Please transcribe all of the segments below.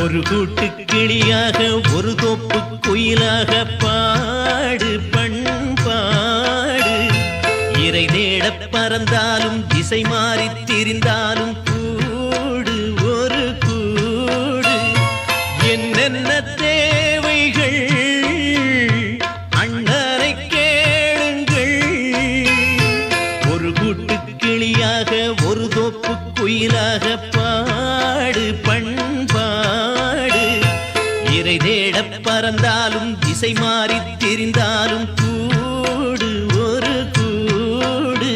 ஒரு கூட்டு கிளியாக ஒரு தோப்பு குயிலாக பாடு பண்பாடு. இறை தேட பறந்தாலும் திசை மாறி திரிந்தாலும் கூடு ஒரு கூடு. என்னென்ன தேவைகள் அண்ணனை கேளுங்கள். ஒரு கூட்டு கிளியாக ஒரு தோப்பு குயிலாக பாடு பண்பாடு. இறை தேட பறந்தாலும் திசை மாறி திரிந்தாலும் கூடு ஒரு கூடு.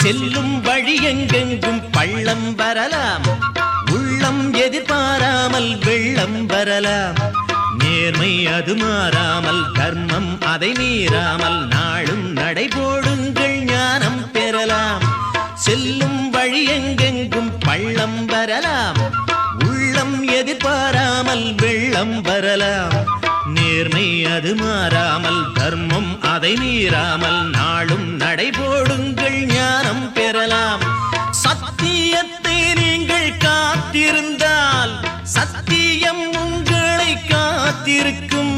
செல்லும் வழி எங்கெங்கும் பள்ளம் வரலாம். உள்ளம் எதிர்பாராமல் வெள்ளம் வரலாம். நேர்மை அது மாறாமல் தர்மம் அதை மீறாமல் நாளும் நடைபோடுங்கள் ஞானம் பெறலாம். செல்லும் வழி எங்கெங்கும் பள்ளம் வரலாம். உள்ளம் எதிர்பாராமல் வெள்ளம் வரலாம். நேர்மை அது மாறாமல் தர்மம் அதை மீறாமல் நாளும் நடைபோடுங்கள் ஞானம் பெறலாம். சத்தியத்தை நீங்கள் காத்திருந்தால் சத்தியம் உங்களை காத்திருக்கும்.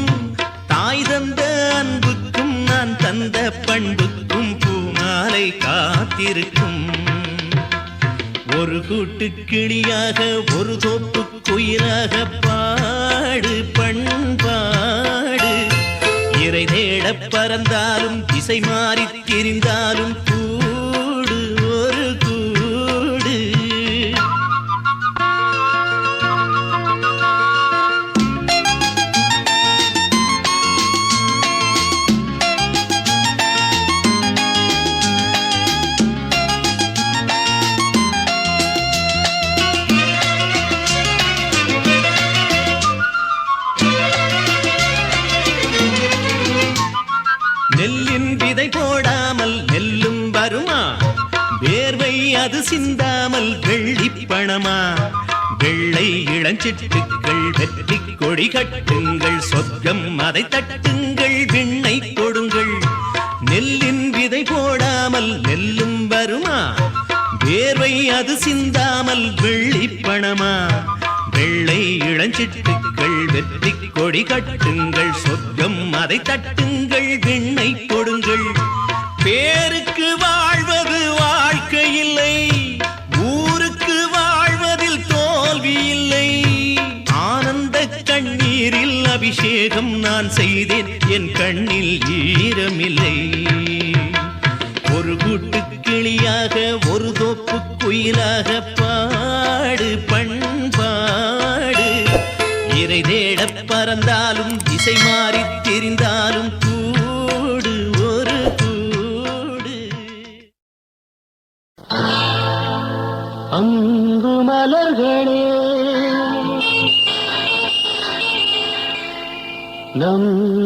தாய் தந்த அன்புக்கும் நான் தந்த பண்புக்கும் பூமாலை காத்திருக்கும். ஒரு கூட்டு கிளியாக ஒரு தோப்பு குயிலாக பாடு பண்பாடு. இறை தேட பறந்தாலும் திசை மாறி திரிந்தாலும் கூடு ஒரு கூடு. நெல்லின் விதை போடாமல் நெல்லும் வருமா? வேர்வை அது சிந்தாமல் வெள்ளி பணமா? வெள்ளை இளஞ்சிட்டுக்கள் வெற்றி கொடி கட்டுங்கள். சொர்க்கம் அதை தட்டுங்கள் விண்ணை கொடுங்கள். நெல்லின் விதை போடாமல் நெல்லும் வருமா? வேர்வை அது சிந்தாமல் வெள்ளி பணமா? வெள்ளை இளஞ்சிட்டுக்கள் வெற்றி கொடி கட்டுங்கள். சொர்க்கம் அதை தட்டுங்கள் விண்ணை கொடுங்கள். பேருக்கு வாழ்வது வாழ்க்கை இல்லை. ஊருக்கு வாழ்வதில் தோல்வி இல்லை. ஆனந்த கண்ணீரில் அபிஷேகம் நான் செய்தேன். என் கண்ணில் ஈரமில்லை. ஒரு கூட்டு கிளியாக ஒரு தோப்பு குயிலாக பாடு பண்பாடு. இறை தேட பறந்தாலும் திசை மாறி திரிந்தாலும் கூடு ஒரு கூடு. அன்பு மலர்களே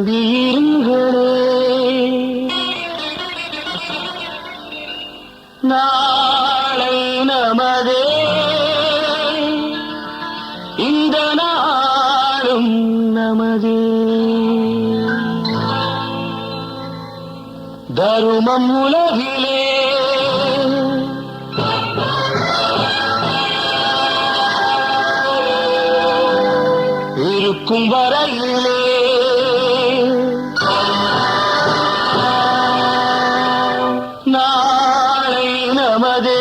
நம்பியிருங்களே. நாளை நமதே இந்த நாளும் நமதே. தருமம் உலகிலே இருக்கும் வரையிலே நாளை நமதே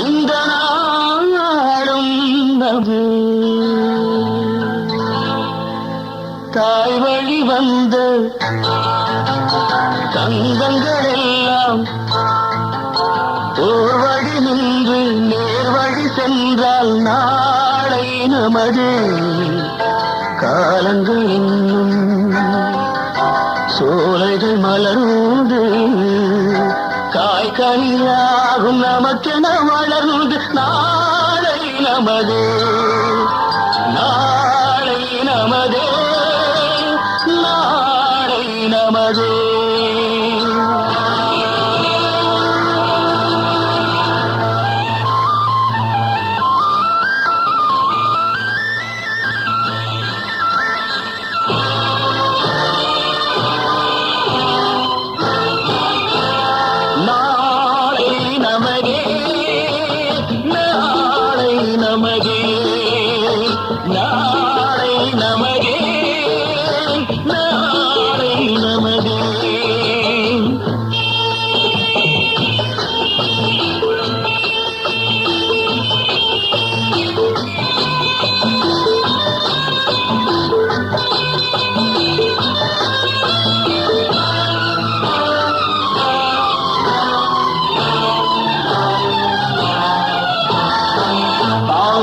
இந்த நாளும் நமதே. தாய் வழி வந்த தங்கங்கள் எல்லாம் ஓர் வழி நின்று நேர் வழி சென்றால் நாளை நமதே. காலங்கள் இன்னும் சோலைகள் மலர்ந்து காய்கனியாகும் நமக்கென வளர்ந்து நாளை நமதே. நாளை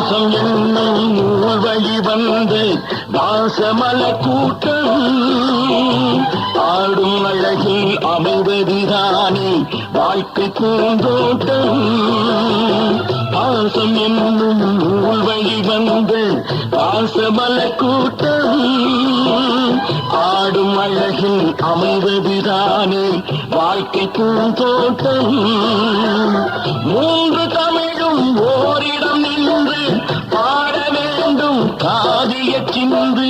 பாசம் என்னும் நூல் வழி வந்து வாசமல கூட்டம் ஆடும் அழகில் அமைவதுதானே வாழ்க்கை பூந்தோட்டம். பாசம் என்னும் நூல் வழி வந்து பாசமல கூட்டம் ஆடும் அழகில் அமைவதுதானே வாழ்க்கை பூந்தோட்டம். மூன்று தமிழும் ஓரிடம் நின்று பாட வேண்டும் காதிய சிந்து.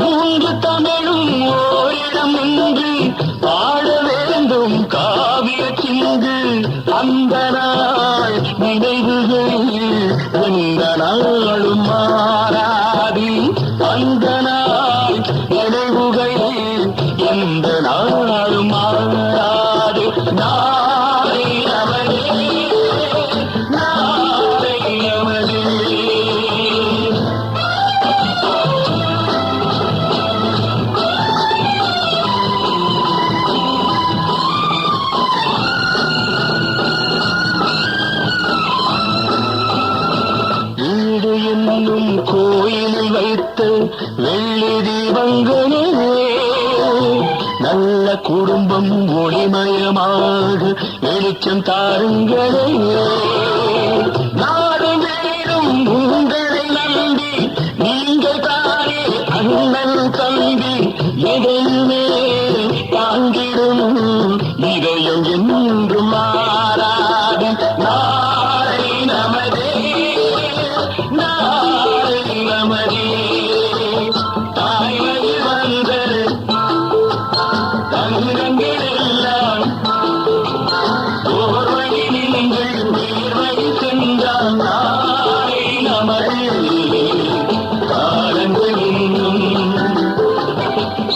மூன்று தமிழும் ஓரிடம் நின்று பாட வேண்டும் காவிய சிந்து. அந்த நாள் நினைவுகள் எந்த நாளும் மாறாது. அந்த நாள் நினைவுகள் எந்த நாளும் மாறாது. நாளை நமதே, நாளை நமதே. வீடு என்னும் கோயிலில் வைத்த வெள்ளி தீபங்களே நல்ல குடும்பம் ஒளிமயமாக வெளிச்சம் தாருங்களே. நாடு வீடும் உங்களை நம்பி நீங்கள் தானே அண்ணன் தம்பி. எதையுமே தாங்கிடும் இதயம் என்றும் மாறாது. நாளை நமதே, நாளை நமதே. தாய்மொழி வந்த தங்கங்கள் எல்லாம் ஓர் வழி நீங்கள் நேர்வழி சென்றால் நாளை நமதே. காலங்கள் இன்னும்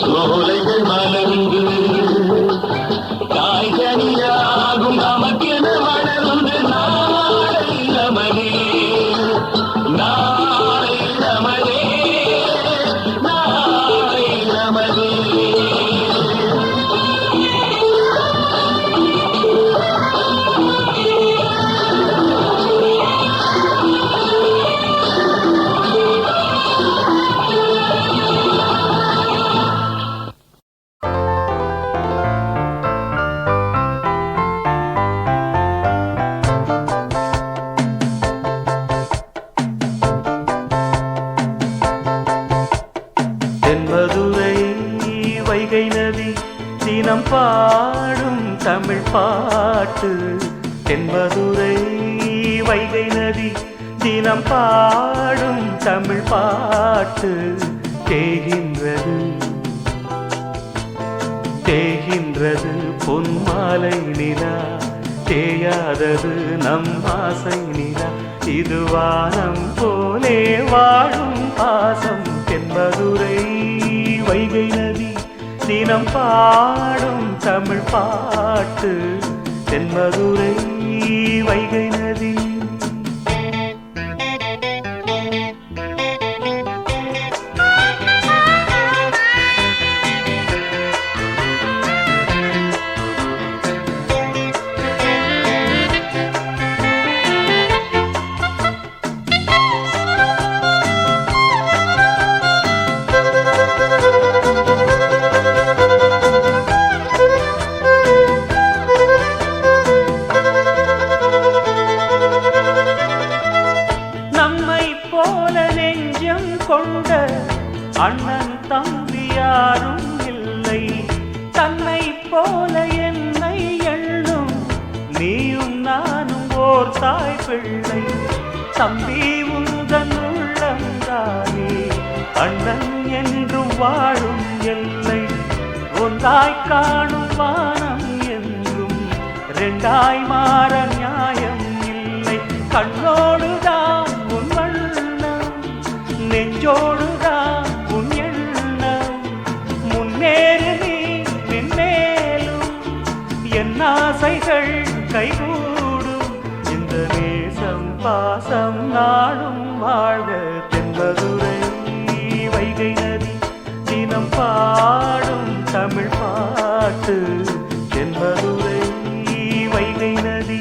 சோலைகள் மலர்ந்து காய்கனியாகும் நமக்கென வளர்ந்து நாளை நமதே, நாளை நமதே, நாளை நமதே. தென்மதுரை வைகை நதி தினம் பாடும் தமிழ் பாட்டு. தென்மதுரை வைகை நதி தினம் பாடும் தமிழ் பாட்டு. தேகின்றது தேகின்றது பொன்மாலை நிலா. தேயாதது நம் ஆசை நிலா. இது வானம் போலே வாழும் பாசம். தென்மதுரை வைகை நதி தினம் பாடும் தமிழ் பாட்டு. தென்மதுரை வைகை நதி. கொண்ட அண்ணன் தம்பி யாரும் இல்லை. தன்னை போல என்னை எண்ணும் நீயும் நானும் ஓர் தாய் பிள்ளை. தம்பி உந்தன் உள்ளந்தானே அண்ணன் என்றும் வாழும் எல்லை. ஒன்றாய் காணும் வானம் என்றும் ரெண்டாய் மாற நியாயம் இல்லை. கண்ணோடுதான் உன் வண்ணம், நெஞ்சோடுதான் உன் எண்ணம். முன்னேறு நீ பின்னேலும் என் ஆசைகள் கைகூடும். இந்த நேசம் பாசம் நாடும் வாழ்க. தென்மதுரை வைகை நதி தினம் பாடும் தமிழ் பாட்டு. தென்மதுரை வைகை நதி.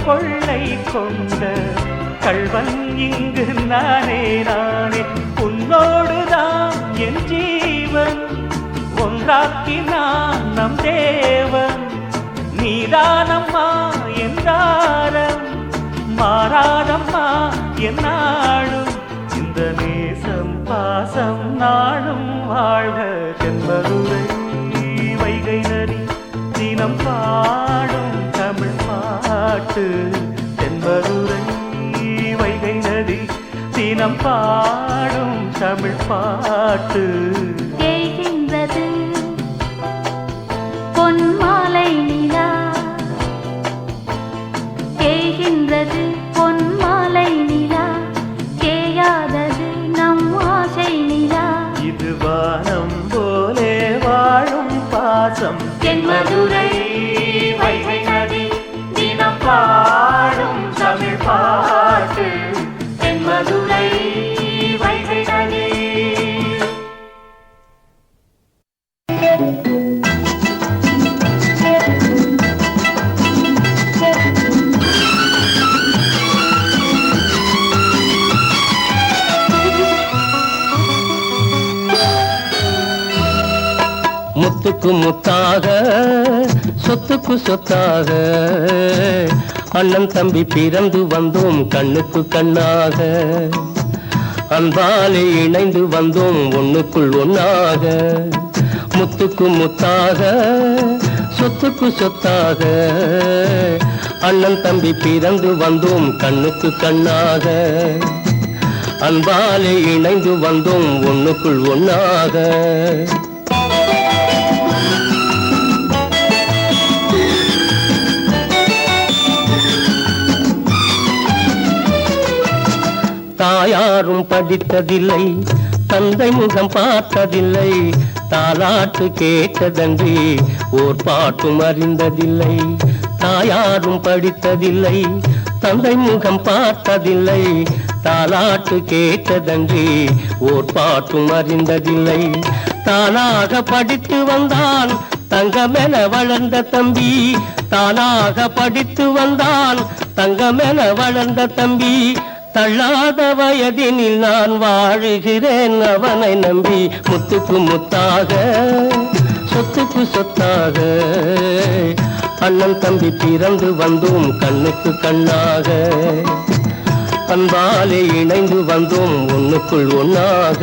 கொள்ளை கொண்ட கள்வன் இங்கு நானே நானே. உன்னோடுதான் என் ஜீவன் ஒன்றாக்கினான் நம் தேவன். நீதானம்மா என்றாரம் மாறாதம்மா என்னாலும். இந்த நேசம் பாசம் நாளும் வாழ்க. தென்மதுரை வைகை நதி தினம் பாடும் தமிழ் பாட்டு. தென்மதுரை வைகை நதி தினம் பாடும் தமிழ் பாட்டு. தேய்கின்றது பொன்மாலை நிலா, தேய்கின்றது பொன்மாலை நிலா, தேயாதது நம் ஆசை நிலா. இது வானம் போலே வாழும் பாசம். தென்மதுரை வைகை நதி தினம் பாடும் தமிழ் பாட்டு. தென்மதுரை வைகை நதி. முத்துக்கு முத்தாக சொத்துக்கு சொத்தாக அண்ணன் தம்பி பிறந்து வந்தோம் கண்ணுக்கு கண்ணாக. அன்பாலே இணைந்து வந்தோம் ஒண்ணுக்குள் ஒன்னாக. முத்துக்கு முத்தாக சொத்துக்கு சொத்தாக அண்ணன் தம்பி பிறந்து வந்தோம் கண்ணுக்கு கண்ணாக. அன்பாலே இணைந்து வந்தோம் ஒண்ணுக்குள் ஒன்னாக. தாயாரும் படித்ததில்லை தந்தை முகம் பார்த்ததில்லை. தாலாட்டு கேட்டதன்றி ஓர் பாட்டும் அறிந்ததில்லை. தாயாரும் படித்ததில்லை தந்தை முகம் பார்த்ததில்லை. தாலாட்டு கேட்டதன்றி ஓர் பாட்டும் அறிந்ததில்லை. தானாக படித்து வந்தான் தங்கமென வளர்ந்த தம்பி. தானாக படித்து வந்தான் தங்கமென வளர்ந்த தம்பி. தள்ளாத வயதினில் நான் வாழுகிறேன் அவனை நம்பி. முத்துக்கு முத்தாக சொத்துக்கு சொத்தாக அண்ணன் தம்பி பிறந்து வந்தோம் கண்ணுக்கு கண்ணாக. அன்பாலே இணைந்து வந்தோம் ஒண்ணுக்குள் ஒன்னாக.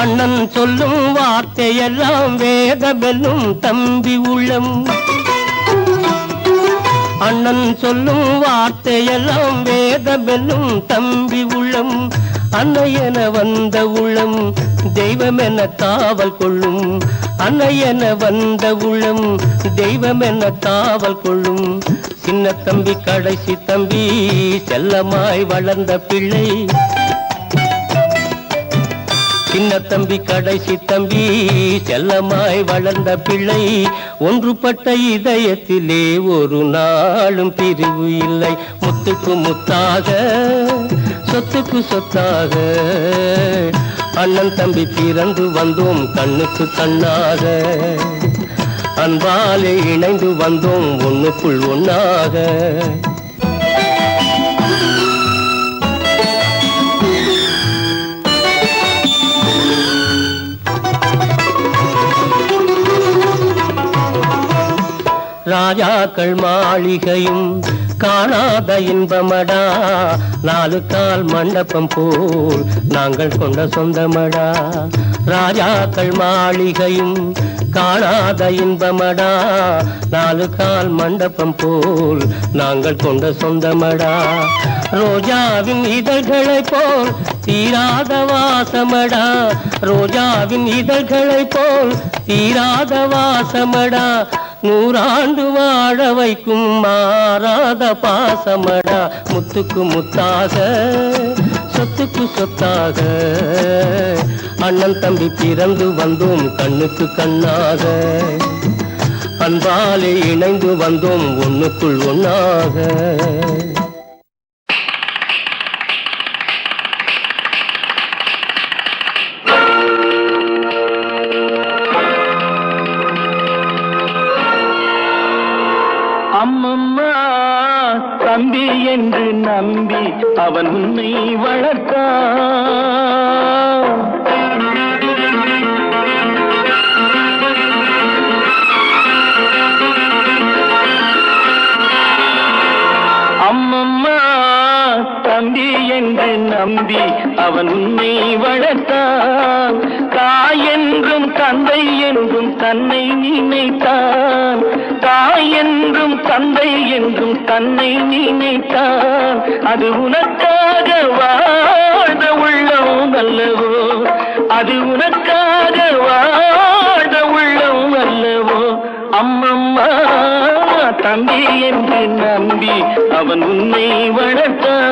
அண்ணன் சொல்லும் வார்த்தையெல்லாம் வேதமெல்லும் தம்பி உள்ளம். அண்ணன் சொல்லும் வார்த்தையெல்லாம் வேதமெல்லும் தம்பி உள்ளம். அன்னையென வந்த உள்ளம் தெய்வமென காவல் கொள்ளும். அன்னையென வந்த உள்ளம் தெய்வமென காவல் கொள்ளும். சின்ன தம்பி கடைசி தம்பி செல்லமாய் வளர்ந்த பிள்ளை. சின்ன தம்பி கடைசி தம்பி செல்லமாய் வளர்ந்த பிள்ளை. ஒன்றுபட்ட இதயத்திலே ஒரு நாளும் பிரிவு இல்லை. முத்துக்கு முத்தாக சொத்துக்கு சொத்தாக அண்ணன் தம்பி பிறந்து வந்தோம் கண்ணுக்கு கண்ணாக. அன்பாலே இணைந்து வந்தோம் ஒண்ணுக்குள் ஒன்னாக. ராஜாக்கள் மாளிகையும் காணாத இன்பமடா. நாலு கால் மண்டபம் போல் நாங்கள் கொண்ட சொந்தமடா. ராஜாக்கள் மாளிகையும் காணாத இன்பமடா. நாலு கால் மண்டபம் போல் நாங்கள் கொண்ட சொந்தமடா. ரோஜாவின் இதழ்களை போல் தீராத வாசமடா. ரோஜாவின் இதழ்களை போல் தீராத வாசமடா. நூறாண்டு வாழ வைக்கும் மாறாத பாசமடா. முத்துக்கு முத்தாக சொத்துக்கு சொத்தாக அண்ணன் தம்பி பிறந்து வந்தோம் கண்ணுக்கு கண்ணாக. அன்பாலே இணைந்து வந்தோம் ஒண்ணுக்குள் ஒண்ணாக. அம்மம்மா தம்பி என்று நம்பி அவன் உன்னை வளர்த்தான். அம்மம்மா தம்பி என்று நம்பி அவன் உன்னை வளர்த்தான். தாய் என்றும் தந்தை என்றும் தன்னை நினைத்தான். தாய் என்றும் தந்தை என்றும் தன்னை நினைத்தான். அது உனக்காக வாழ்ந்த உள்ளம் அல்லவோ, அது உனக்காக வாழ்ந்த உள்ளம் அல்லவோ. அம்மம்மா தம்பி என்று நம்பி அவன் உன்னை வளர்த்தான்.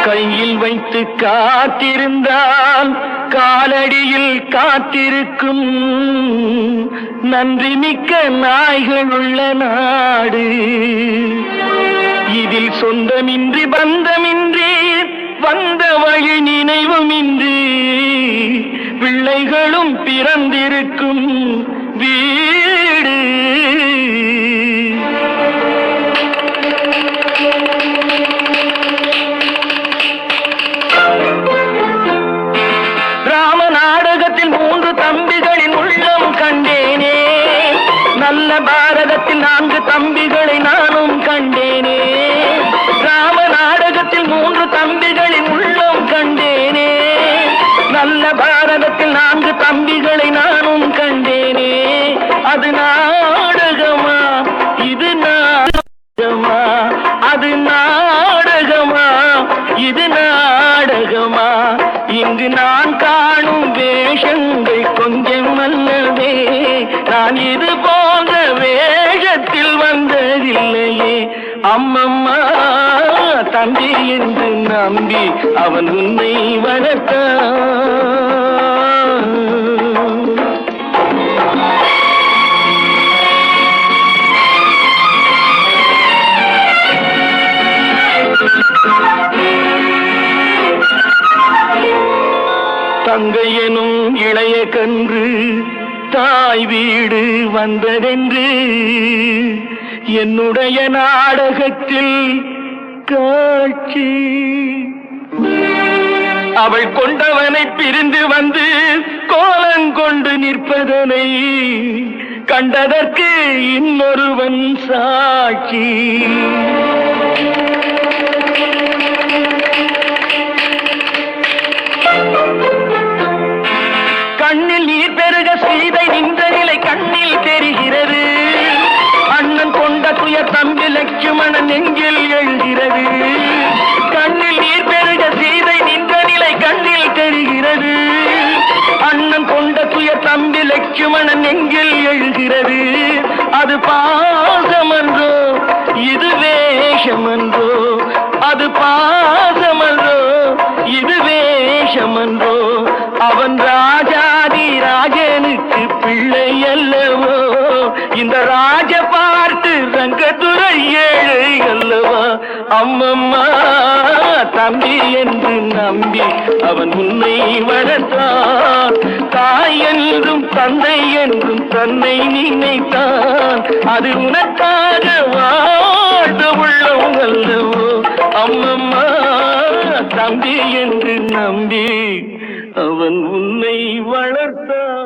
கையில் வைத்து காத்திருந்தால் காலடியில் காத்திருக்கும் நன்றி மிக்க நாய்கள் உள்ள நாடு. இதில் சொந்தமின்றி பந்தமின்றி வந்த வழி நினைவுமின்றி பிள்ளைகளும் பிறந்திருக்கும் வீடு. தம்பிகளின் உள்ளம் கண்டேனே, நல்ல பாரதத்தில் 4 தம்பிகளை நானும் கண்டேனே. ராம நாடகத்தில் 3 தம்பிகளின் உள்ளம் கண்டேனே, நல்ல பாரதத்தில் 4 தம்பிகளை நானும் கண்டேனே. அது நாடகமா, இது நாடகமா, அது நாடகமா, இது நாடகமா. இங்கு நான் காணும் வேஷங்கள் கொஞ்சம் அல்லவே, நான் இது போன்ற வேஷத்தில் வந்ததில்லையே. அம்மம்மா தம்பி என்று நம்பி அவன் உன்னை வளர்த்தான். தங்கையனும் இளைய கன்று தாய் வீடு வந்ததென்று என்னுடைய நாடகத்தில் காட்சி. அவள் கொண்டவனை பிரிந்து வந்து கோலங்கொண்டு நிற்பதனை கண்டதற்கு இன்னொருவன் சாட்சி. கண்ணில் நீர் பெருக சீதை நின்ற நிலை கண்ணில் தெரிகிறது. அண்ணன் கொண்ட துய தம்பி லட்சுமணன் நெஞ்சில் எழுகிறது. கண்ணில் நீர் பெருக சீதை நின்ற நிலை கண்ணில் தெரிகிறது. அண்ணன் கொண்ட துய தம்பி லட்சுமணன் நெஞ்சில் எழுகிறது. அது பாசமன்றோ, இது வேஷமன்றோ, அது பாசமன்றோ, இது வேஷமன்றோ. அவன் ராஜாதி ராஜனுக்கு பிள்ளை அல்லவோ, இந்த ராஜ பார்த்து ரங்கத்துறை ஏழை அல்லவா. அம்மம்மா தம்பி என்று நம்பி அவன் உன்னை வளர்த்தான். தாய் என்றும் தந்தை என்றும் தன்னை நினைத்தான். அது உனக்காக வாழ்ந்த உள்ளம் அல்லவோ. அம்மம்மா தம்பி என்று நம்பி அவன் உன்னை வளர்த்தான்.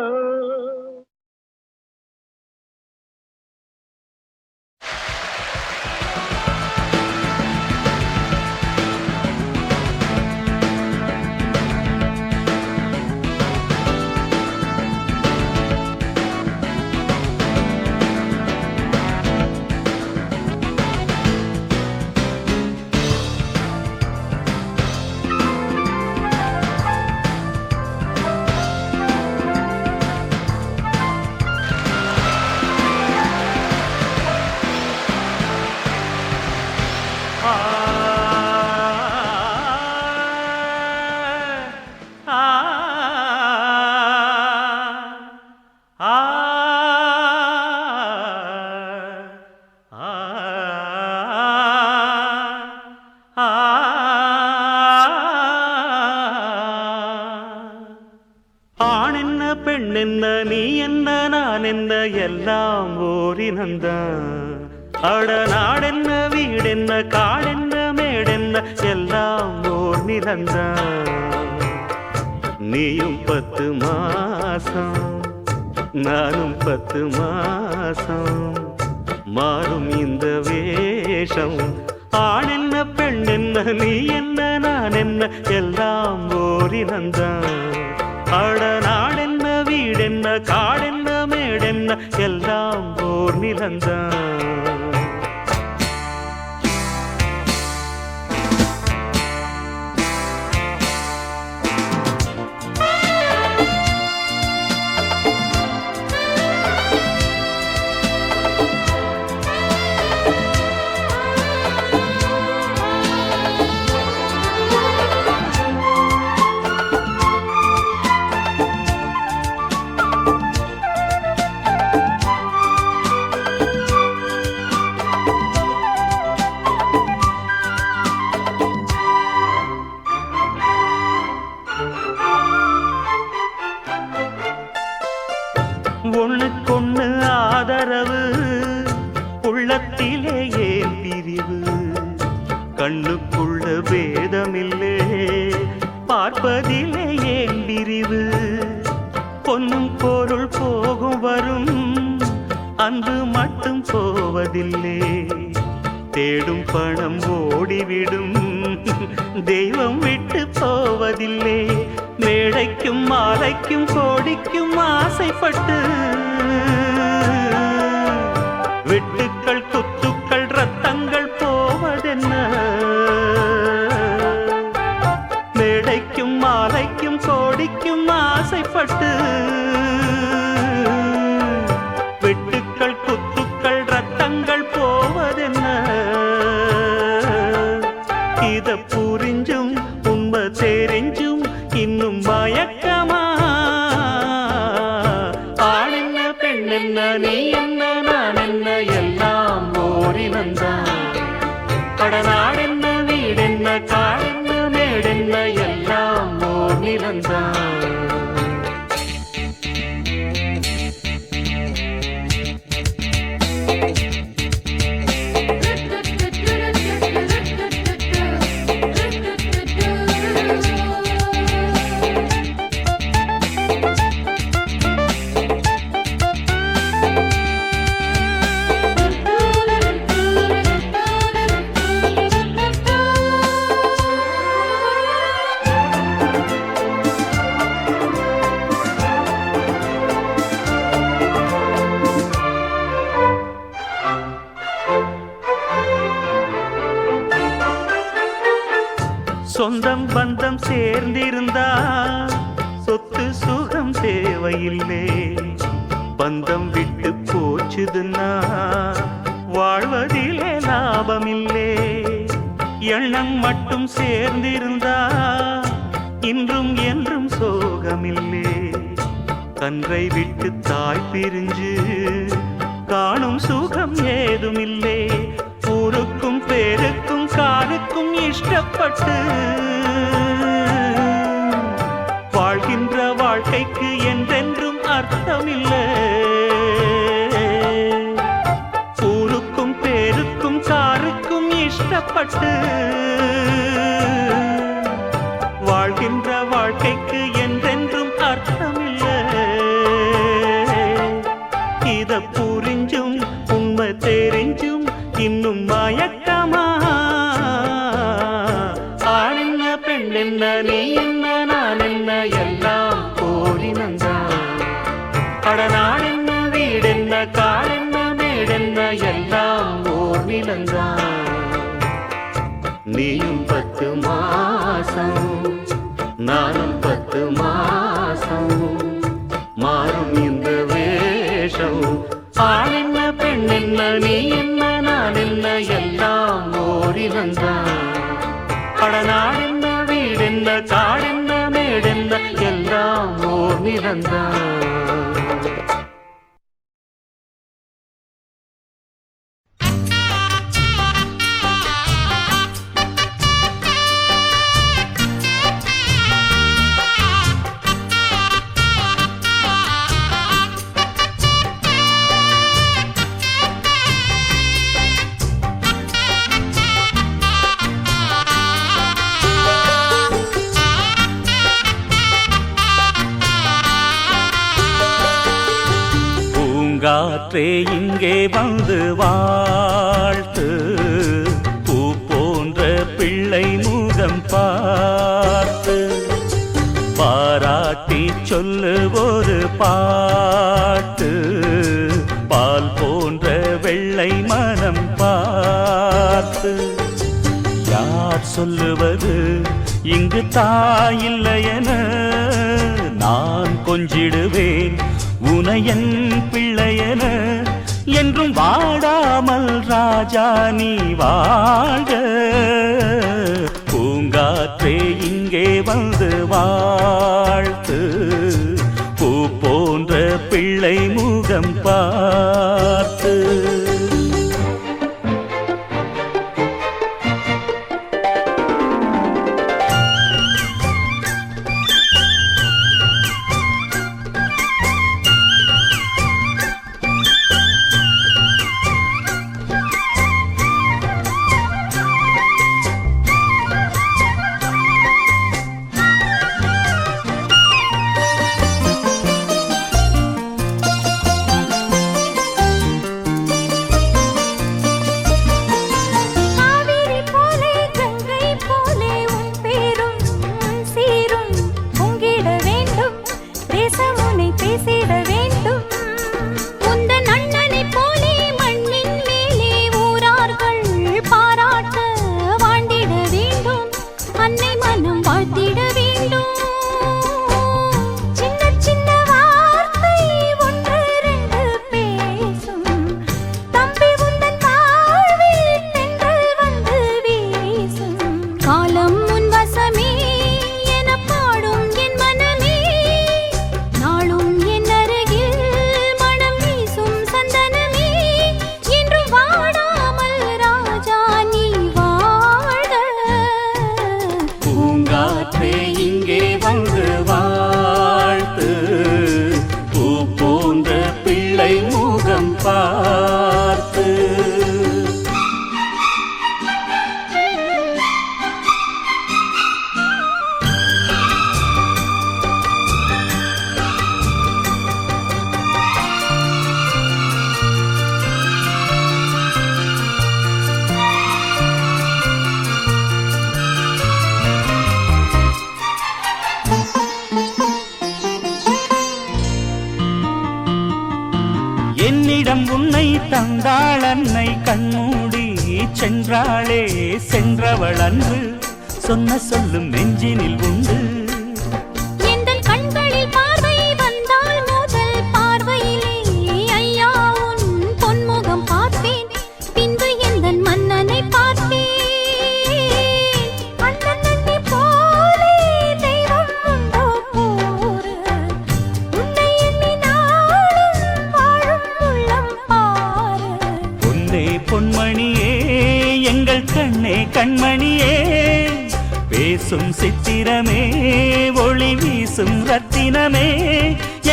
என்ன எல்லாம் ஓரினந்தான். அட நாடென்ன வீடென்ன காடென்ன மேடென்ன எல்லாம் ஓர் நிலந்தான். நீயும் 10 மாசம் நானும் 10 மாசம் மாறும் இந்த வேஷம். ஆண் என்ன பெண் என்ன நீ என்ன நான் என்ன எல்லாம் ஓரினந்தான். அட நாடென்ன வீடென்ன காடென்ன மேடென்ன எல்லாம் ஓர் நிலந்தான். ஒண்ணுக்கொண்ணு ஆதரவு உள்ளத்திலே ஏன் பிரிவு. கண்ணுக்குள்ள பேதமில்லே பார்ப்பதிலே ஏன் பிரிவு. பொன்னும் பொருள் போகும் வரும் அன்பு மட்டும் போவதில்லை. தேடும் பணம் ஓடிவிடும் தெய்வம் விட்டு போவதில்லை. மேடைக்கும் மாலைக்கும் கோடிக்கும் ஆசைப்பட்டு வெட்டுக்கள் குத்துக்கள் ரத்தங்கள் போவதென்ன. மேடைக்கும் மாலைக்கும் கோடிக்கும் ஆசைப்பட்டு வெட்டுக்கள் குத்துக்கள் ரத்தங்கள் போவதென்ன. இத புரிஞ்சும் உண்மை தெரிஞ்சும் இன்னும் மயக்கமா. ஆண் என்ன பெண் என்ன நீ என்ன நான் என்ன எல்லாம் ஓரினந்தான். கடநாடென்ன வீடென்ன காடென்ன மேடென்ன எல்லாம் ஓர் நிலந்தான். சொந்தம் பந்தம் சேர்ந்திருந்தா சொத்து சுகம் தேவையில்லை. பந்தம் விட்டு போச்சுதுன்னா வாழ்வதிலே லாபமில்லை. எண்ணம் மட்டும் சேர்ந்திருந்தா இன்றும் என்றும் சோகமில்லை. கன்றை விட்டு தாய் பிரிஞ்சு காணும் சுகம் ஏதுமில்லை. ஊருக்கும் பேருக்கும் காருக்கும் இஷ்டப்பட்டு வாழ்கின்ற வாழ்க்கைக்கு என்றென்றும் அர்த்தமில்லை. ஊருக்கும் பேருக்கும் காருக்கும் இஷ்டப்பட்டு வாழ்கின்ற வாழ்க்கைக்கு என்றென்றும் அர்த்தமில்லை. இத புரிஞ்சும் உண்மை தெரிஞ்சும் இன்னும் மயக்கமா. ஆண் என்ன பெண் என்ன நீ என்ன நான் என்ன எல்லாம் ஓரினந்தான். கடநாடென்ன வீடென்ன காடென்ன மேடென்ன எல்லாம் ஓர் நிலந்தான். நீயும் 10 மாசம் நானும் 10 மாசம் மாறும் இந்த வேஷம். ஆண் என்ன பெண் என்ன நீ என்ன நான் என்ன எல்லாம் ஓரினந்தான். கடநாடென்ன வீடென்ன காடென்ன மேடென்ன எல்லாம் ஓர் நிலந்தான். பூங்காற்றே இங்கே வந்து வாழ்த்து, பூ போன்ற பிள்ளை முகம் பார்த்து பாராட்டி சொல்லு ஒரு பாட்டு, பால் போன்ற வெள்ளை மனம் பார்த்து. யார் சொல்லுவது இங்கு தாயில்லையென, நான் கொஞ்சிடுவேன் உனையன் பிள்ளையென. என்றும் வாடாமல் ராஜா நீ வாழ்க, பூங்காற்றே இங்கே வந்து வாழ்த்து, பூ போன்ற பிள்ளை முகம் பார்த்து. என்னிடம் உன்னை தந்தாள் அன்னை, கண்மூடி சென்றாளே சென்றவள் அன்று, சொன்ன சொல்லும் நெஞ்சினில் உண்டு. எந்தன் கண்களில் பார்வை வந்தால் முதல் பார்வையிலே ஐயா உன் பொன்முகம் பார்ப்பேன், பின்பு எந்தன் மன்னனை பார்ப்பேன். அண்ணனை போலே தெய்வம் உண்டோ கூறு, உன்னை எண்ணி நாளும் வாழும் உள்ளம் பாரு. பொன்னே பொன்மணியே எங்கள் கண்ணே கண்மணியே, பேசும் சித்திரமே ஒளி வீசும் ரத்தினமே,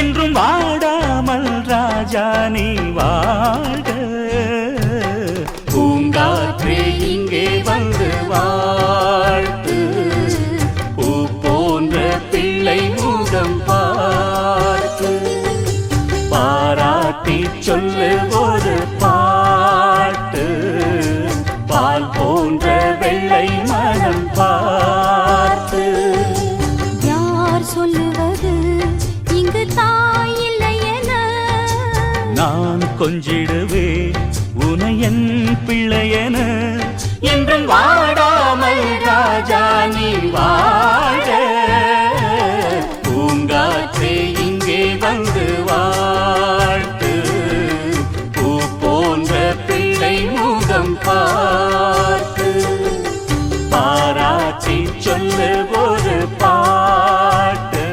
என்றும் வாடாமல் ராஜா நீ வாழ்க, பூங்காற்றே இங்கே வந்து வாழ்த்து, பூ போன்ற பிள்ளை முகம் பார்த்து பாராட்டி சொல்லு ஒரு பாட்டு, பால் போன்ற வெள்ளை மனம் பார்த்து. யார் சொல்லுவது இங்கு தாயில்லையென, நான் கொஞ்சிடுவேன் உனையன் பிள்ளையென. என்றும் வாடாமல் ராஜா நீ வாழ, பூங்காற்றே இங்கே வந்து வாழ்த்து, பூ போன்ற பிள்ளை முகம் பார்த்து பாராட்டி சொல்லு ஒரு பாட்டு,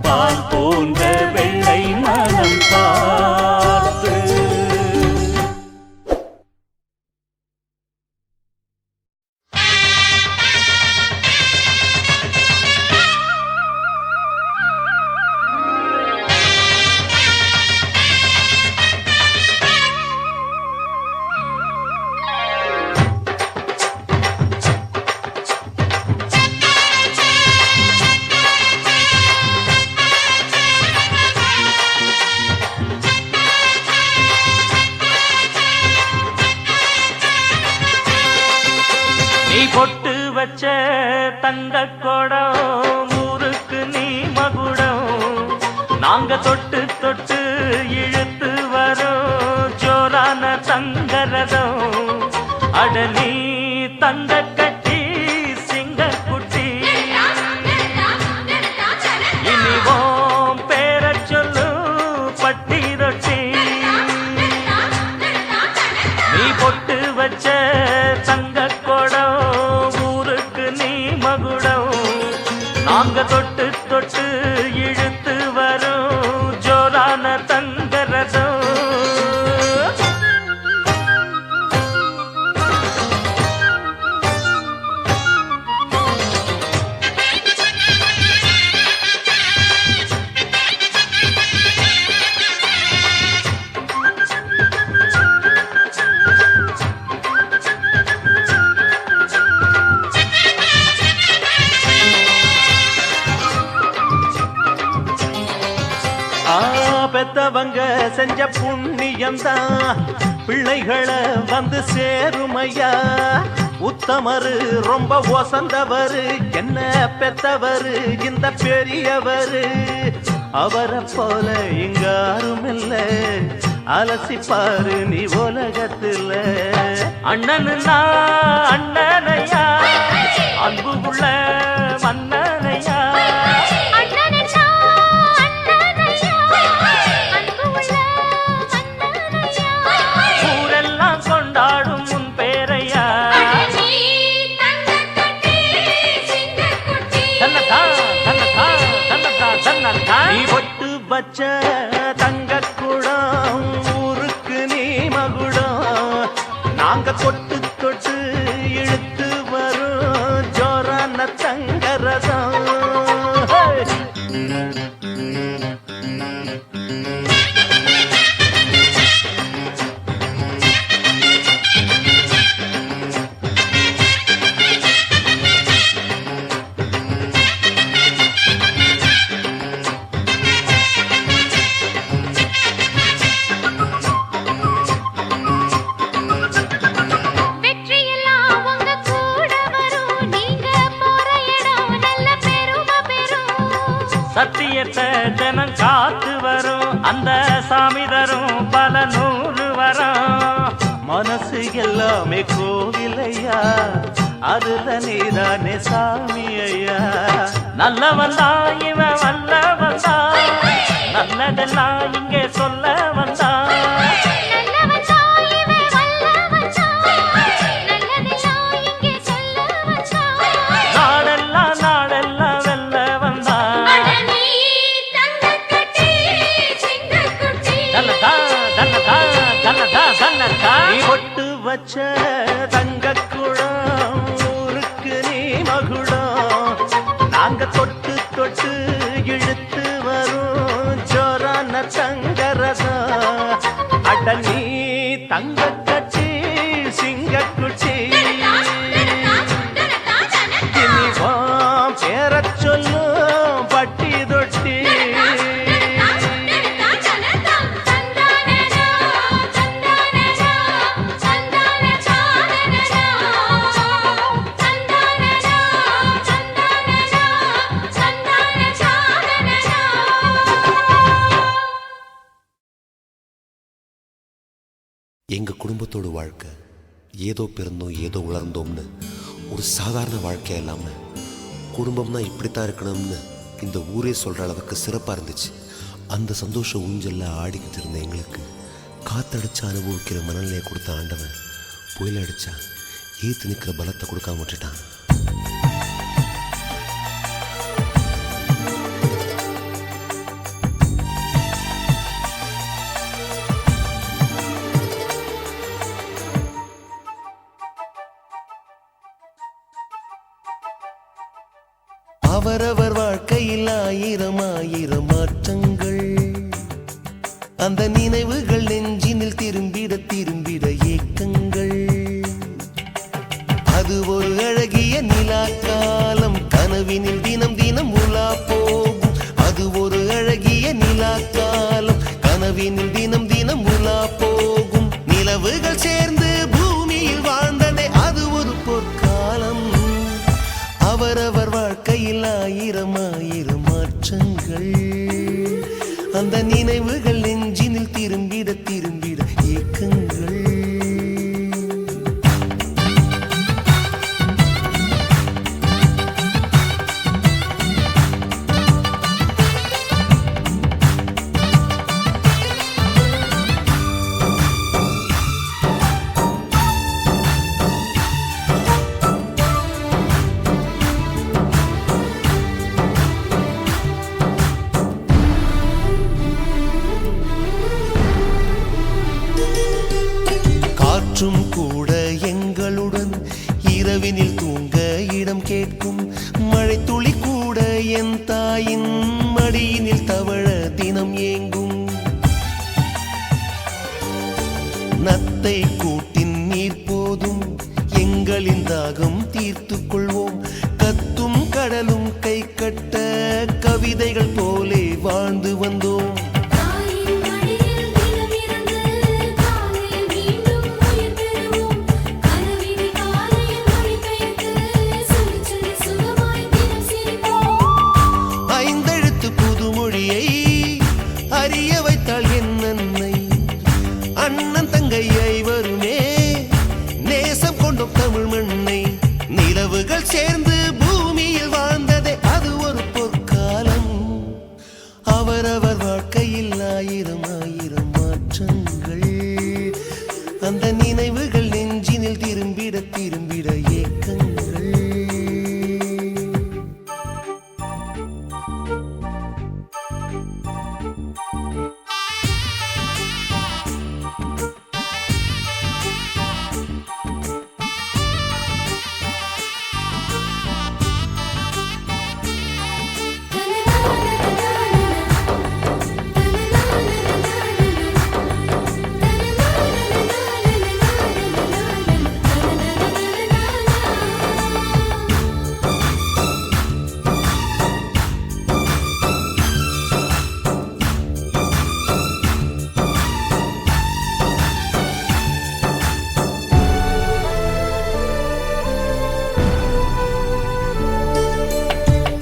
பால் போன்ற வெள்ளை மனம் பார்த்து. பொட்டு வச்ச தங்க குடம் ஊருக்கு நீ மகுடம் நாங்க தொட்டு தொட்டு இழுத்து வரும் ஜோரான தங்கரதம் அட நீ தங்க கட்டி சிங்க குட்டி இனிவோம் பேர சொல்லு பட்டி ரொட்டி நீ பொட்டு வச்ச தங்க குடம் ஊருக்கு நீ மகுடம் நாங்க தொட்டு தொட்டு இழுத்து வரும் ஜோரான தங்கரதம் பெத்தவங்க செஞ்ச புண்ணியம்தான் பிள்ளைகளை வந்து சேருமையா உத்தமரு ரொம்ப ஒசந்தவரு என்ன பெத்தவரு இந்த பெரியவரு அவரை போல இங்க யாரும் இல்ல அலசிப்பாரு நீ உலகத்துல அண்ணனுன்னா அண்ணனையா அன்பு உள்ள மன்னனையா நீ பொட்டு வச்ச தங்க குடம் ஊருக்கு நீ மகுடம் நாங்க தொட்டு தொட்டு இழுத்து வரும் ஜோரான தங்கரதம் சத்தியத்தை ஜனம் காத்து வரும் அந்த சாமி தரும் பல நூறு வரும் மனசு எல்லாமே கோவிலையா அதுல நீதானே சாமி ஐயா நல்லவன் தான் இவன் வல்லவன் தான் நல்லதெல்லாம் இங்கே சொல்ல வந்தான் நீ பொட்டு வச்ச தங்க குடம் ஊருக்கு நீ மகுடம் நாங்க தொட்டு தொட்டு இழுத்து வரும் ஜோரான தங்கரதம் அட நீ தங்க கட்டி சிங்க குட்டி இனிவாம் பேர சொல்லும் பட்டி தொட்டி எங்கள் குடும்பத்தோட வாழ்க்கை ஏதோ பிறந்தோம் ஏதோ உலர்ந்தோம்னு ஒரு சாதாரண வாழ்க்கையாக இல்லாமல் குடும்பம்னா இப்படித்தான் இருக்கணும்னு இந்த ஊரே சொல்கிற அளவுக்கு சிறப்பாக இருந்துச்சு. அந்த சந்தோஷ ஊஞ்சலில் ஆடிக்கிட்டு இருந்த எங்களுக்கு காத்தடிச்சு அனுபவிக்கிற மனநிலையை கொடுத்த ஆண்டவன் புயல் அடித்தா ஏற்று நிற்கிற பலத்தை கொடுக்காம விட்டுட்டான். அவரவர் வாழ்க்கையில் ஆயிரம் ஆயிரம் மாற்றங்கள், அந்த நினைவுகள் நெஞ்சினில் திரும்பிட திரும்பிட ஏக்கங்கள். அது ஒரு அழகிய நிலா காலம், கனவினில் தினம் தினம் உலா போகும். அது ஒரு அழகிய நிலா காலம், கனவினில் தினம் தினம் உலா போகும். நிலவுகள் சேர்ந்து பூமியில் வாழ்ந்ததே அது ஒரு பொற்காலம். தீர்த்து கொள்வோம். கத்தும் கடலும் கை கட்ட கவிதைகள் போலே வாழ்ந்து வந்தோம். தாயின் மடியில் நிலவிருந்து காலையில் மீண்டும் உயிர் பெறுவோம். கனவினை காலையில் மொழிபெயர்த்து சொல்லி சொல்லி சுகமாய் தினம் சிரிப்போம். ஐந்தெழுத்து புதுமொழியை அறிய வைத்தாள் என் அன்னை. அண்ணன் தங்கை ஐவருமே நேசம் கொண்டோம் தமிழ் மண்ணை. நிலவுகள் சேர்ந்து பூமியில் வாழ்ந்ததே அது ஒரு பொற்காலம். அவரவர் வாழ்க்கையில் ஆயிரம் ஆயிரம் மாற்றங்கள். அந்த நினைவுகள் நெஞ்சினில் திரும்பிட திரும்பிட ஏக்கங்கள்.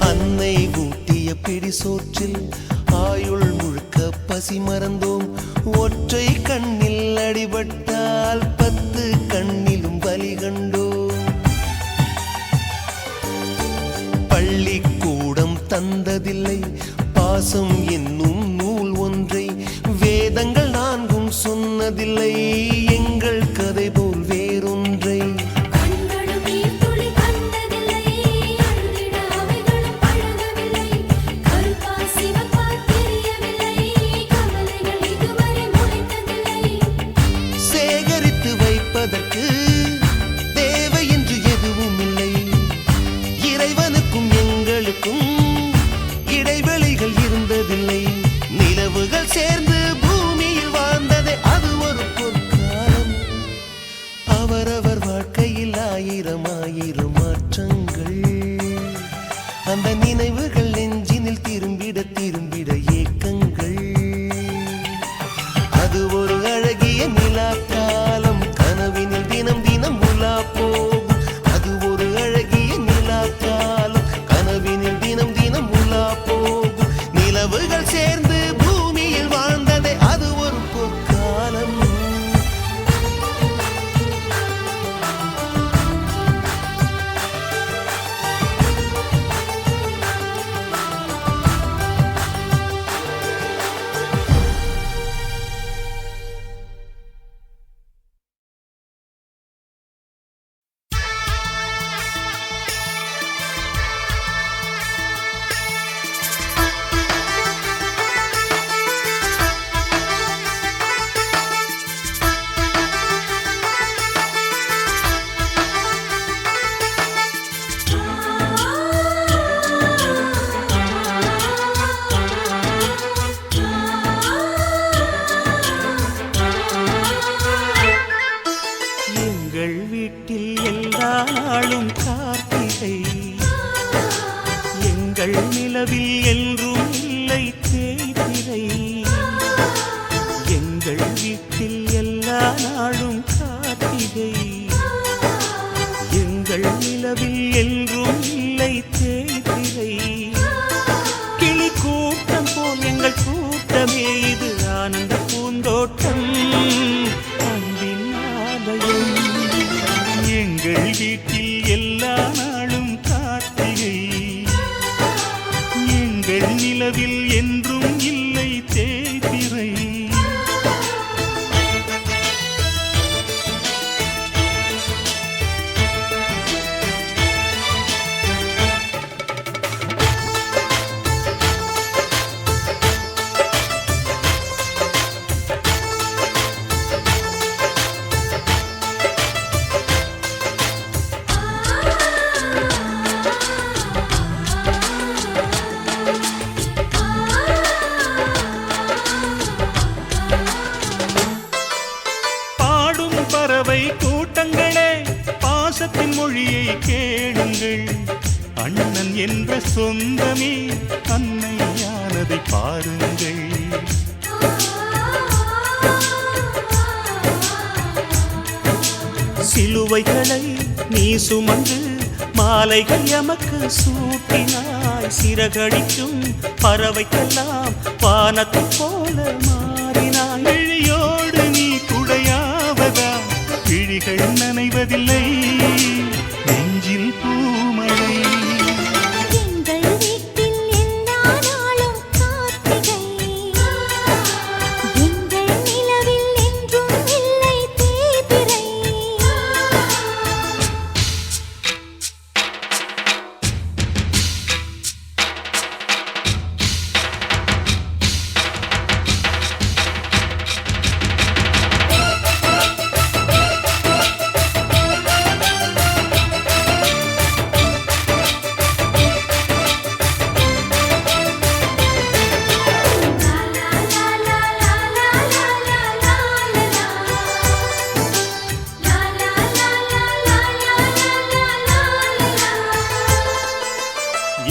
அன்னை ஊட்டிய பிடி சோற்றில் ஆயுள் முழுக்க பசி மறந்தோம். ஒற்றை கண்ணில் அடிபட்டால் 10 கண்ணிலும் பலி கண்டோம். பள்ளிக்கூடம் தந்ததில்லை பாசம் என்னும் நூல் ஒன்றை. வேதங்கள் 4 சொன்னதில்லை எங்கள் கதை போல் வேறொன்றை. கண்களும் நீர்த்துளி கண்டதில்லை. அழுதிட அவைகளும் பழகவில்லை. கருப்பா சிவப்பா தெரியவில்லை. கவலைகள் இதுவரை முளைத்ததில்லை. சேகரித்து வைப்பதற்கு தேவை என்று எதுவும் இல்லை. இறைவனுக்கும் எங்களுக்கும் இடைவெளிகள் இருந்ததில்லை. நிலவுகள் சேர்ந்து பூமியில் வாழ்ந்ததே அது ஒரு பொற்காலம். அவரவர் வாழ்க்கையில் ஆயிரம் ஆயிரம் மாற்றங்கள். அந்த நினைவுகள் நெஞ்சினில் திரும்பிட திரும்பிட ஏக்கங்கள். அது ஒரு அழகிய நிலா காலம். கனவினில் தினம் தினம் உலா போகும். அது ஒரு அழகிய நிலா காலம். கனவினில் தினம் தினம் உலா போகும். நிலவுகள் சேர்ந்து பூமியில் வாழ்ந்ததே அது ஒரு பொற்காலம். எங்கள் வீட்டில் எல்லா நாளும் கார்த்திகை. எங்கள் நிலவில் என்றும் இல்லை தேய்பிறை. எங்கள் வீட்டில் எல்லா நாளும் கார்த்திகை. எங்கள் நிலவில் என்றும் இல்லை தேய்பிறை. கிளி கூட்டம் போல் எங்கள் கூட்டமே இது ஆனந்த பூந்தோட்டம். அன்பின் ஆலயம். எங்கள் வீட்டில் எல்லா நாளும் கார்த்திகை. எங்கள் நிலவில் என்றும் இல்லை தேய்பிறை. ஆ பாசத்தின் மொழியை கேளுங்கள். அண்ணன் என்ற சொந்தமே அன்னையானதை பாருங்கள். சிலுவைகளை நீ சுமந்து மாலைகள் எமக்கு சூட்டினாய். சிறகடிக்கும் பறவைக்கெல்லாம் வானத்தை போல மாறினாய். விழியோடு நீ குடையாவதா? விழிகள் நனைவதில்லை, நெஞ்சில் பூமழை. எங்கள் வீட்டில் எல்லா நாளும் கார்த்திகை. எங்கள் நிலவில் என்றும் இல்லை தேய்பிறை.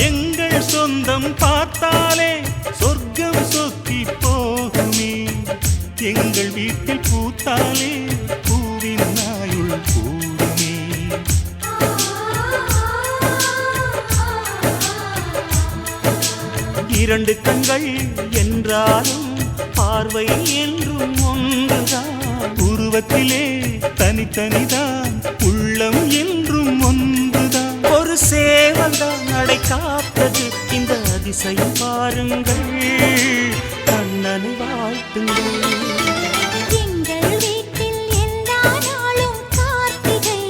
எங்கள் சொந்தம் பார்த்தாலே சொர்க்கம் சொக்கி போகுமே. எங்கள் வீட்டில் பூத்தாலே பூவின் நாயுள் கூடுமே. இரண்டு கண்கள் என்றாலும் பார்வை என்றும் ஒன்றுதான். உருவத்திலே தனித்தனிதான், உள்ளம் என்றும் ஒன்றுதான். ஒரு சேவல்தான் நடை காத்தது, இந்த அதிசயம் பாருங்கள். கண்ணனை வாழ்த்துங்கள். எங்கள் வீட்டில் எல்லா நாளும் கார்த்திகை.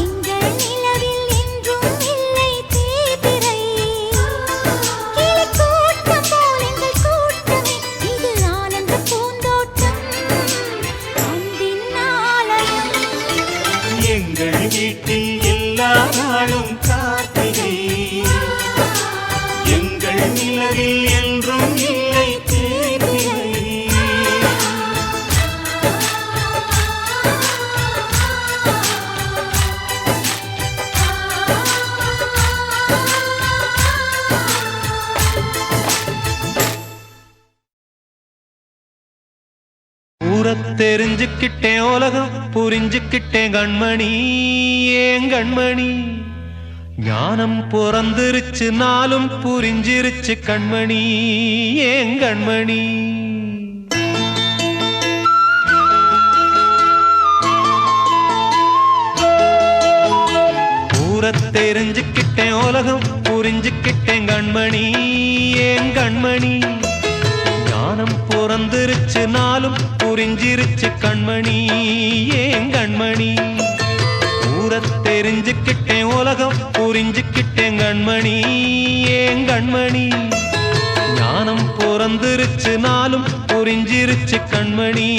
எங்கள் நிலவில் என்றும் இல்லை தேய்பிறை. கிளிக்கூட்டம் போல் எங்கள் கூட்டமே, இது ஆனந்த பூந்தோட்டம், அன்பின் ஆலயம். எங்கள் வீட்டில் எல்லா நாளும் கார்த்திகை. எங்கள் நிலவில் என்றும் இல்லை தேய்பிறை. ஊரத் தெரிஞ்சுக்கிட்டேன், உலகம் புரிஞ்சுக்கிட்டேன் கண்மணி, ஏன் கண்மணி. ஞானம் பிறந்திருச்சு, நாளும் புரிஞ்சிருச்சு கண்மணி, ஏன் கண்மணி. ஊரத் தெரிஞ்சுக்கிட்டேன், உலகம் புரிஞ்சுக்கிட்டேன் கண்மணி, ஏன் கண்மணி. ஞானம் பிறந்திருச்சு, நாளும் புரிஞ்சிருச்சு கண்மணி, ஏன் கண்மணி. ஊரத் தெரிஞ்சுக்கிட்டேன், உலகம் புரிஞ்சுக்கிட்டேன் கண்மணி, ஏன் கண்மணி. ஞானம் பிறந்திருச்சு, நாளும் புரிஞ்சிருச்சு கண்மணி,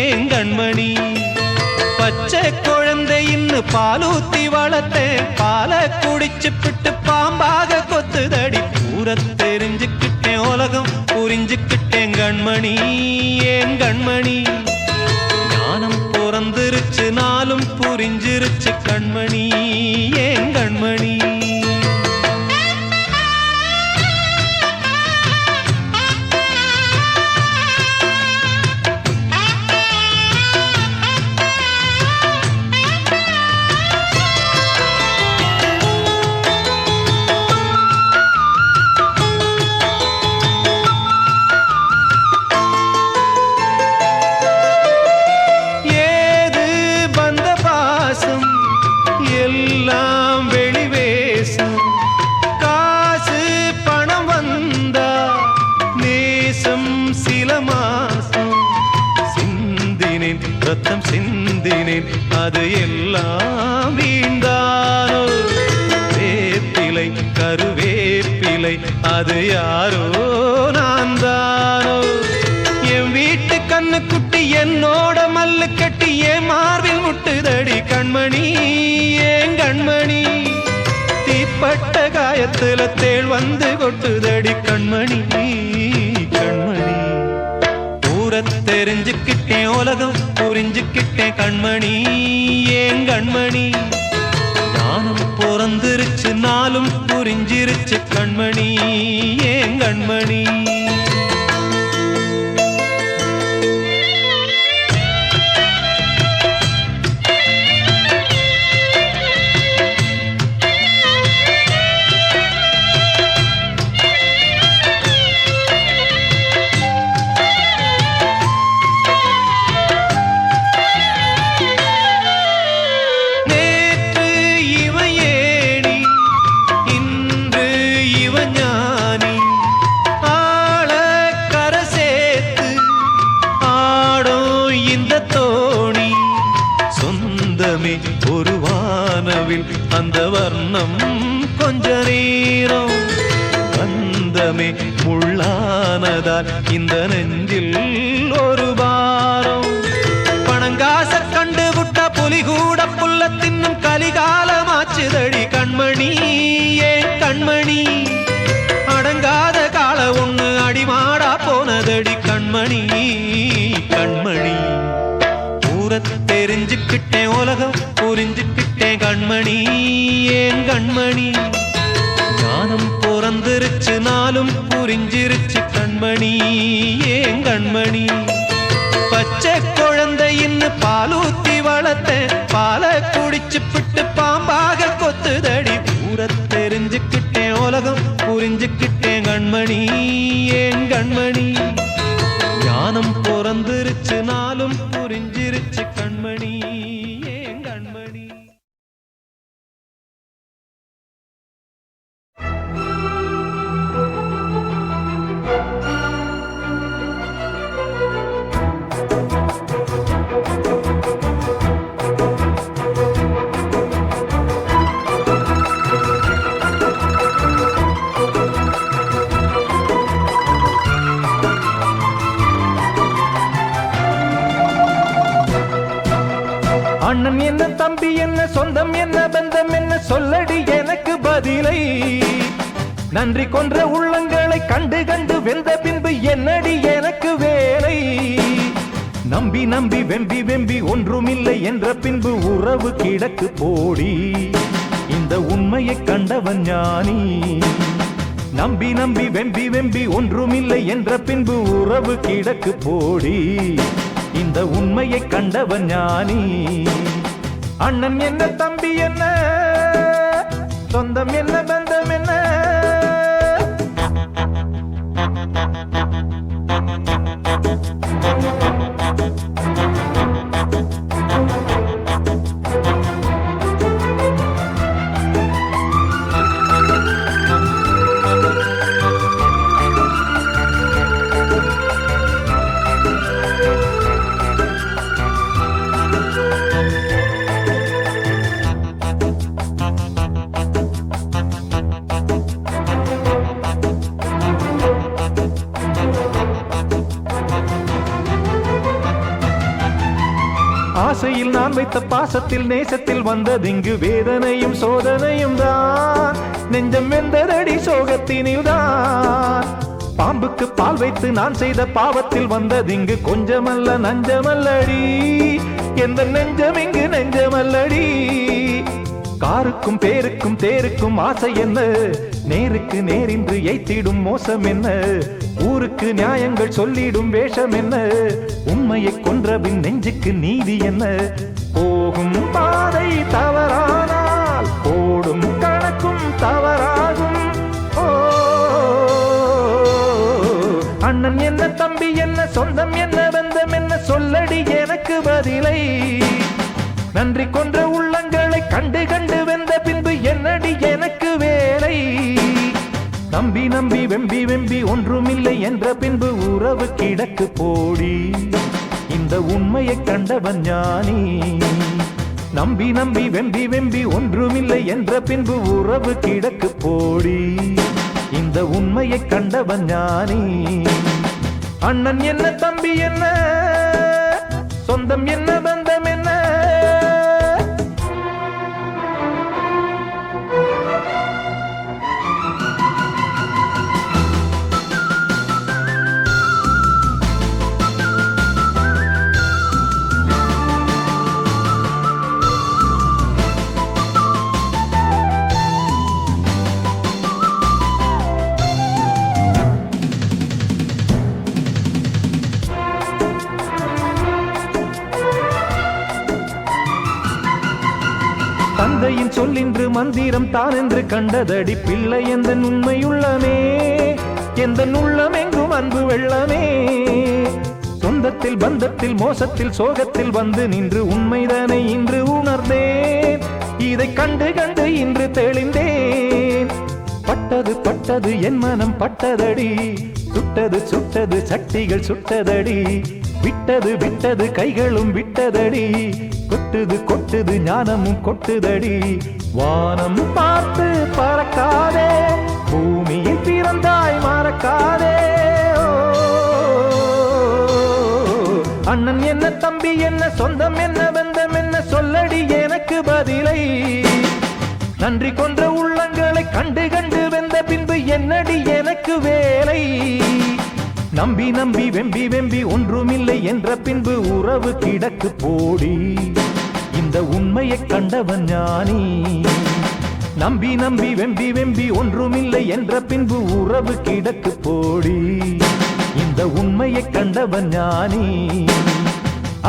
ஏன் கண்மணி. பச்சை குழந்தை இன்னும் பாலூத்தி வளர்த்தேன், பாலை குடிச்சு பிட்டு பாம்பாக கொத்துதடி. ஊரத் தெரிஞ்சுக்கிட்டேன், உலகம் புரிஞ்சுக்கிட்டேன் கண்மணி, ஏன் கண்மணி. ஞானம் பிறந்திருச்சு, நாளும் புரிஞ்சிருச்சு கண்மணி, ஏன் கண்மணி. ஏது பந்த பாசம் எல்லாம் வெளிவேசம். காசு பணம் வந்தா நேசம் சில மாசம். சிந்தினேன் ரத்தம் சிந்தினேன், அது எல்லாம் வீண்டானோ. வேப்பிலை கருவேப்பிலை, அது யாரோ நான் தானோ. என் வீட்டு கண்ணு குட்டி என்னோட மல்லு கட்டி என் மார்பில் முட்டுதடி கண்மணி, ஏன் கண்மணி. தீப்பட்ட காயத்துல தேள் வந்து கொட்டுதடி கண்மணி, கண்மணி. ஊரத் தெரிஞ்சுக்கிட்டேன், உலகம் புரிஞ்சுக்கிட்டேன் கண்மணி, ஏன் கண்மணி ஞானம் பிறந்திருச்சு நாளும் புரிஞ்சிருச்சு கண்மணி ஏன் கண்மணி ஒரு வானவில் அந்த வர்ணம் கொஞ்ச நேரம் வந்தமே முள்ளானதால் இந்த நெஞ்சில் ஒரு பாரம் பணங்காச கண்டு விட்ட புலி கூட புல்ல தின்னும் கலிகாலமாச்சுதடி கண்மணி ஏன் கண்மணி அடங்காத கால ஒண்ணு அடிமாடா போனதடி கண்மணி கண்மணி தெரிஞ்சுக்கிட்டேன் உலகம் புரிஞ்சுக்கிட்டேன் கண்மணி ஏன் கண்மணி ஞானம் பிறந்திருச்சு நாளும் புரிஞ்சிருச்சு கண்மணி ஏன் கண்மணி பச்சை குழந்தையின்னு பாலூத்தி வளர்த்தேன் பாலை குடிச்சு பிட்டு பாம்பாக கொத்துதடி ஊர தெரிஞ்சுக்கிட்டேன் உலகம் புரிஞ்சுக்கிட்டேன் கண்மணி ஏன் கண்மணி ஞானம் பிறந்திருச்சு நாளும் புரிஞ்சிருச்சு கண்மணி ஏன் கண்மணி அண்ணன் என்ன தம்பி என்ன சொந்தம் என்ன பந்தம் என்ன சொல்லடி எனக்கு பதிலை நன்றி கொன்ற உள்ளங்களை கண்டு கண்டு வெந்த பின்பு என்னடி எனக்கு வேலை நம்பி நம்பி வெம்பி வெம்பி ஒன்றுமில்லை என்ற பின்பு உறவு கிடக்கு போடி இந்த உண்மையை கண்டவன் ஞானி நம்பி நம்பி வெம்பி வெம்பி ஒன்றுமில்லை என்ற பின்பு உறவு கிடக்கு போடி இந்த உண்மையை கண்டவன் ஞானி அண்ணன் என்ன தம்பி என்ன சொந்தம் என்ன பந்தம் என்ன ஆசையில் நான் வைத்த பாசத்தில் நேசத்தில் வந்ததிங்கு வேதனையும் சோதனையும் தான் நெஞ்சம் வெந்ததடி சோகத்தினில் தான் பாம்புக்கு பால் வைத்து நான் செய்த பாவத்தில் வந்ததிங்கு கொஞ்சமல்ல நஞ்சமல்லடி எந்த நெஞ்சம் இங்கு நெஞ்சமல்லடி காருக்கும் பேருக்கும் தேருக்கும் ஆசை என்ன நேருக்கு நேரின்று எய்த்திடும் மோசம் என்ன ஊருக்கு நியாயங்கள் சொல்லிடும் வேஷம் என்ன உண்மையை கொன்றபின் நெஞ்சுக்கு நீதி என்ன போகும் பாதை தவறானால் போடும் கணக்கும் தவறாகும் ஓ அண்ணன் என்ன தம்பி என்ன சொந்தம் என்ன பந்தம் என்ன சொல்லடி எனக்கு பதிலை நன்றி கொன்ற உள்ளங்களை கண்டு கண்டு வெந்த பின்பு என்னடி எனக்கு வேலை நம்பி நம்பி வெம்பி வெம்பி ஒன்றுமில்லை என்ற பின்பு உறவு கிடக்கு போடி இந்த உண்மையை கண்டவன் ஞானி நம்பி நம்பி வெம்பி வெம்பி ஒன்றுமில்லை என்ற பின்பு உறவு கிடக்கு போடி இந்த உண்மையை கண்டவன் ஞானி அண்ணன் என்ன தம்பி என்ன சொந்தம் என்ன பந்தம் என்ன தந்தையின் சொல்லின்று மந்திரம் தான் என்று கண்டதடி பிள்ளை எந்த உண்மையுள்ளமே எந்த உள்ளம் எங்கும் அன்பு வெள்ளமே சொந்தத்தில் பந்தத்தில் மோசத்தில் சோகத்தில் வந்து நின்று உண்மைதானே இன்று உணர்ந்தேன் இதை கண்டு கண்டு இன்று தெளிந்தேன் பட்டது பட்டது என் மனம் பட்டதடி சுட்டது சுட்டது சக்திகள் சுட்டதடி விட்டது விட்டது கைகளும் விட்டதடி கொட்டுது கொட்டுது ஞானமும் கொட்டுதடி வானம் பார்த்து பறக்காதே பூமியில் பிறந்தாய் மறக்காதே அண்ணன் என்ன தம்பி என்ன சொந்தம் என்ன பந்தம் என்ன சொல்லடி எனக்கு பதிலை நன்றி கொன்ற உள்ளங்களை கண்டு கண்டு வெந்த பின்பு என்னடி எனக்கு வேலை நம்பி நம்பி வெம்பி வெம்பி ஒன்றுமில்லை என்ற பின்பு உறவு கிடக்கு போடி இந்த உண்மையை கண்டவன் ஞானி நம்பி நம்பி வெம்பி வெம்பி ஒன்றுமில்லை என்ற பின்பு உறவு கிடக்கு போடி இந்த உண்மையை கண்டவன் ஞானி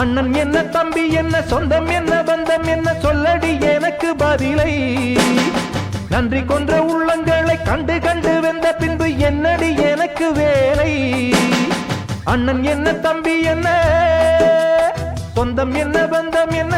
அண்ணன் என்ன தம்பி என்ன சொந்தம் என்ன பந்தம் என்ன சொல்லடி எனக்கு பதிலை நன்றி கொன்ற உள்ளங்களை கண்டு கண்டு வெந்த பின்பு என்னடி எனக்கு வேலை அண்ணன் என்ன தம்பி என்ன சொந்தம் என்ன பந்தம் என்ன